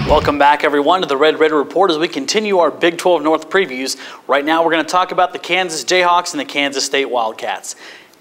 Welcome back, everyone, to the Red Raider Report as we continue our Big 12 North previews. Right now, we're going to talk about the Kansas Jayhawks and the Kansas State Wildcats.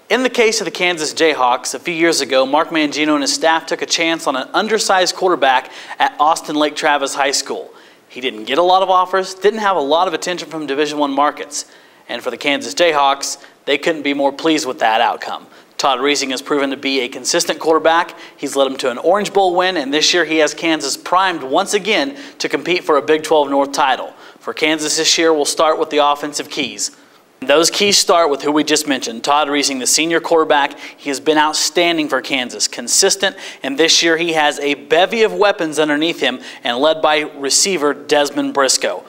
In the case of the Kansas Jayhawks, a few years ago, Mark Mangino and his staff took a chance on an undersized quarterback at Austin Lake Travis High School. He didn't get a lot of offers, didn't have a lot of attention from Division I markets. And for the Kansas Jayhawks, they couldn't be more pleased with that outcome. Todd Reesing has proven to be a consistent quarterback. He's led them to an Orange Bowl win, and this year he has Kansas primed once again to compete for a Big 12 North title. For Kansas this year, we'll start with the offensive keys. Those keys start with who we just mentioned, Todd Reesing, the senior quarterback. He has been outstanding for Kansas, consistent, and this year he has a bevy of weapons underneath him and led by receiver Desmond Briscoe.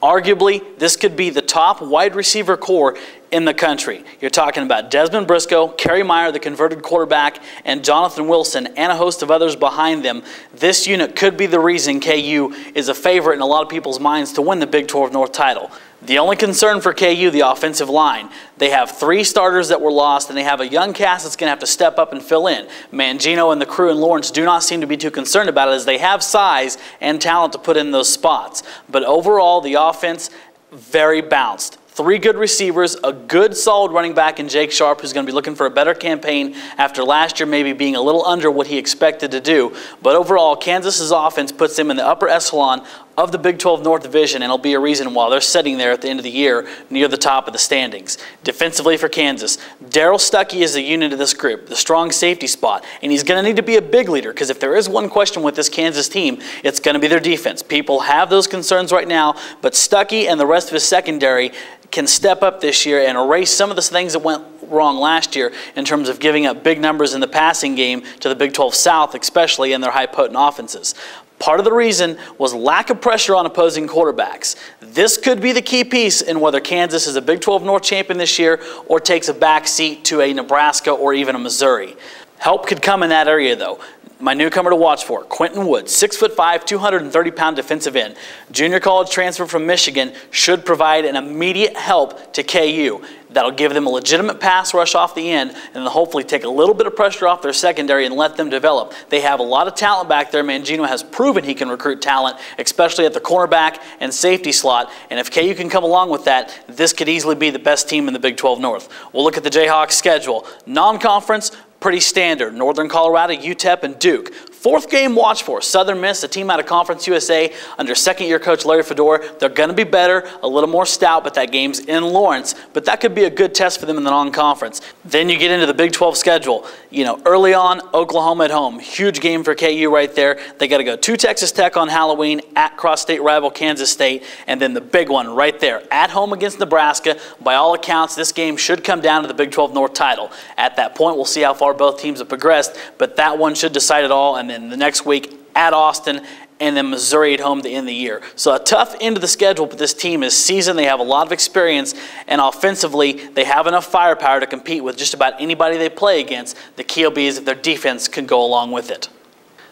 Arguably, this could be the top wide receiver core in the country. You're talking about Desmond Briscoe, Kerry Meyer, the converted quarterback, and Jonathan Wilson, and a host of others behind them. This unit could be the reason KU is a favorite in a lot of people's minds to win the Big 12 North title. The only concern for KU, the offensive line. They have 3 starters that were lost, and they have a young cast that's going to have to step up and fill in. Mangino and the crew in Lawrence do not seem to be too concerned about it, as they have size and talent to put in those spots. But overall, the offense, very balanced. 3 good receivers, a good solid running back in Jake Sharp, who's going to be looking for a better campaign after last year maybe being a little under what he expected to do. But overall, Kansas's offense puts them in the upper echelon of the Big 12 North Division, and it'll be a reason why they're sitting there at the end of the year near the top of the standings. Defensively for Kansas, Darryl Stuckey is the unit of this group, the strong safety spot, and he's going to need to be a big leader, because if there is one question with this Kansas team, it's going to be their defense. People have those concerns right now, but Stuckey and the rest of his secondary can step up this year and erase some of the things that went wrong last year in terms of giving up big numbers in the passing game to the Big 12 South, especially in their high-potent offenses. Part of the reason was lack of pressure on opposing quarterbacks. This could be the key piece in whether Kansas is a Big 12 North champion this year or takes a back seat to a Nebraska or even a Missouri. Help could come in that area, though. My newcomer to watch for, Quentin Wood, 6'5", 230-pound defensive end. Junior college transfer from Michigan should provide an immediate help to KU. That'll give them a legitimate pass rush off the end and hopefully take a little bit of pressure off their secondary and let them develop. They have a lot of talent back there. Mangino has proven he can recruit talent, especially at the cornerback and safety slot. And if KU can come along with that, this could easily be the best team in the Big 12 North. We'll look at the Jayhawks' schedule. Non-conference, pretty standard. Northern Colorado, UTEP, and Duke. 4th game watch for Southern Miss, a team out of Conference USA under second-year coach Larry Fedora. They're going to be better, a little more stout, but that game's in Lawrence. But that could be a good test for them in the non-conference. Then you get into the Big 12 schedule. You know, early on, Oklahoma at home. Huge game for KU right there. They got to go to Texas Tech on Halloween, at cross-state rival Kansas State, and then the big one right there, at home against Nebraska. By all accounts, this game should come down to the Big 12 North title. At that point, we'll see how far both teams have progressed, but that one should decide it all. And then the next week at Austin, and then Missouri at home to end the year. So a tough end of the schedule, but this team is seasoned. They have a lot of experience, and offensively, they have enough firepower to compete with just about anybody they play against. The key will be is if their defense can go along with it.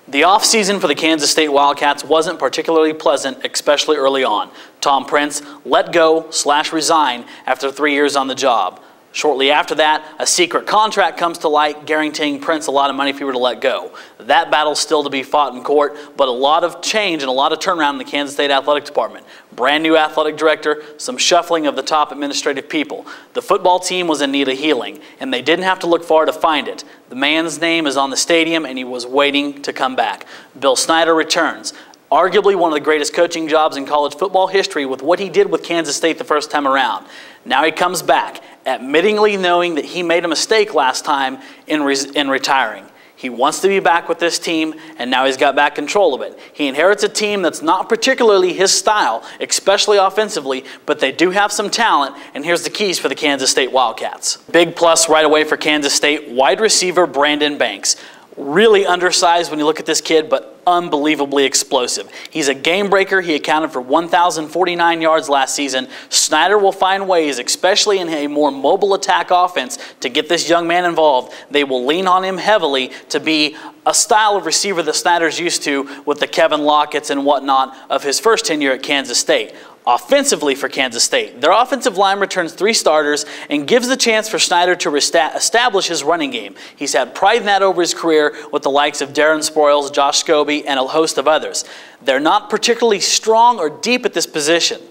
The offseason for the Kansas State Wildcats wasn't particularly pleasant, especially early on. Tom Prince let go/resign after 3 years on the job. Shortly after that, a secret contract comes to light guaranteeing Prince a lot of money if he were to let go. That battle's still to be fought in court, but a lot of change and a lot of turnaround in the Kansas State Athletic Department. Brand new athletic director, some shuffling of the top administrative people. The football team was in need of healing, and they didn't have to look far to find it. The man's name is on the stadium, and he was waiting to come back. Bill Snyder returns. Arguably one of the greatest coaching jobs in college football history with what he did with Kansas State the first time around. Now he comes back, admittingly knowing that he made a mistake last time in retiring. He wants to be back with this team, and now he's got back control of it. He inherits a team that's not particularly his style, especially offensively, but they do have some talent, and here's the keys for the Kansas State Wildcats. Big plus right away for Kansas State, wide receiver Brandon Banks. Really undersized when you look at this kid, but unbelievably explosive. He's a game breaker. He accounted for 1,049 yards last season. Snyder will find ways, especially in a more mobile attack offense, to get this young man involved. They will lean on him heavily to be a style of receiver that Snyder's used to with the Kevin Lockett's and whatnot of his first tenure at Kansas State. Offensively for Kansas State, their offensive line returns 3 starters and gives the chance for Snyder to establish his running game. He's had pride in that over his career with the likes of Darren Sproles, Josh Scobie, and a host of others. They're not particularly strong or deep at this position.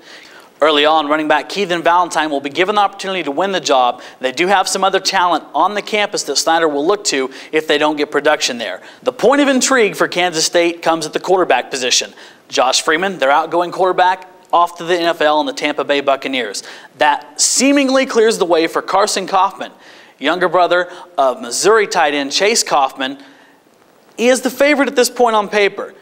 Early on, running back Keithan Valentine will be given the opportunity to win the job. They do have some other talent on the campus that Snyder will look to if they don't get production there. The point of intrigue for Kansas State comes at the quarterback position. Josh Freeman, their outgoing quarterback, off to the NFL and the Tampa Bay Buccaneers. That seemingly clears the way for Carson Kaufman, younger brother of Missouri tight end Chase Kaufman. He is the favorite at this point on paper,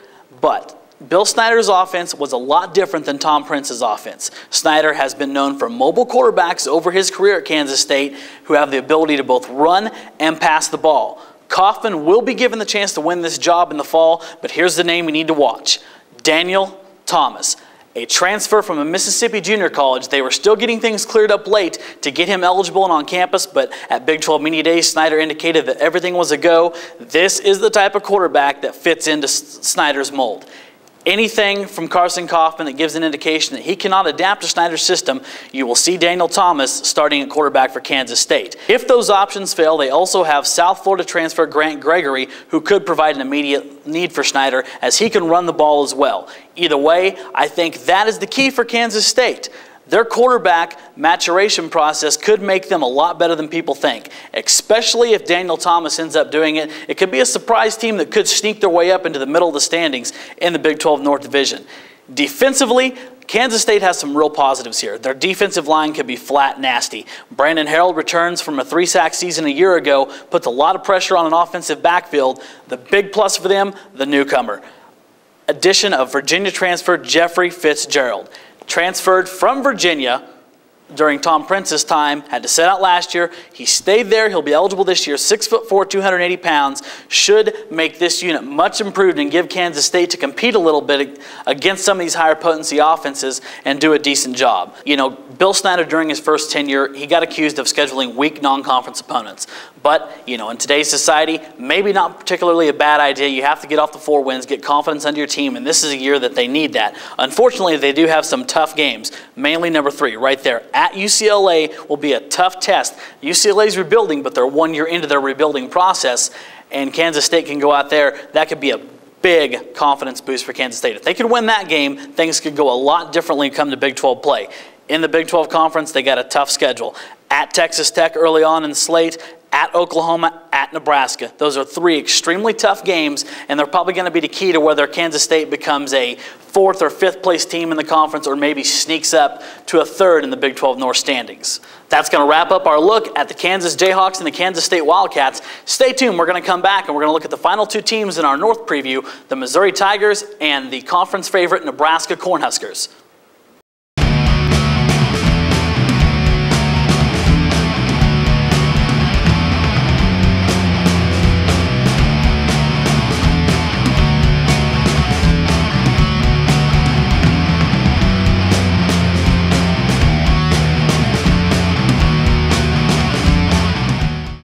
but Bill Snyder's offense was a lot different than Tom Prince's offense. Snyder has been known for mobile quarterbacks over his career at Kansas State who have the ability to both run and pass the ball. Kaufman will be given the chance to win this job in the fall, but here's the name we need to watch: Daniel Thomas. A transfer from a Mississippi junior college. They were still getting things cleared up late to get him eligible and on campus, but at Big 12 Media Days, Snyder indicated that everything was a go. This is the type of quarterback that fits into Snyder's mold. Anything from Carson Kaufman that gives an indication that he cannot adapt to Snyder's system, you will see Daniel Thomas starting at quarterback for Kansas State. If those options fail, they also have South Florida transfer Grant Gregory, who could provide an immediate need for Snyder, as he can run the ball as well. Either way, I think that is the key for Kansas State. Their quarterback maturation process could make them a lot better than people think, especially if Daniel Thomas ends up doing it. It could be a surprise team that could sneak their way up into the middle of the standings in the Big 12 North Division. Defensively, Kansas State has some real positives here. Their defensive line could be flat nasty. Brandon Harold returns from a 3-sack season a year ago, puts a lot of pressure on an offensive backfield. The big plus for them, the newcomer. Addition of Virginia transfer Jeffrey Fitzgerald. Transferred from Virginia during Tom Prince's time, had to sit out last year. He stayed there. He'll be eligible this year. 6'4", 280 pounds. Should make this unit much improved and give Kansas State to compete a little bit against some of these higher potency offenses and do a decent job. You know, Bill Snyder, during his first tenure, he got accused of scheduling weak non-conference opponents. But, you know, in today's society, maybe not particularly a bad idea. You have to get off the 4 wins, get confidence under your team, and this is a year that they need that. Unfortunately, they do have some tough games, mainly number 3 right there. At UCLA will be a tough test. UCLA's rebuilding, but they're 1 year into their rebuilding process, and Kansas State can go out there. That could be a big confidence boost for Kansas State. If they could win that game, things could go a lot differently come to Big 12 play. In the Big 12 Conference, they got a tough schedule. At Texas Tech early on in the slate, at Oklahoma, at Nebraska. Those are 3 extremely tough games, and they're probably going to be the key to whether Kansas State becomes a 4th or 5th place team in the conference, or maybe sneaks up to a 3rd in the Big 12 North standings. That's going to wrap up our look at the Kansas Jayhawks and the Kansas State Wildcats. Stay tuned. We're going to come back and we're going to look at the final 2 teams in our North preview, the Missouri Tigers and the conference favorite Nebraska Cornhuskers.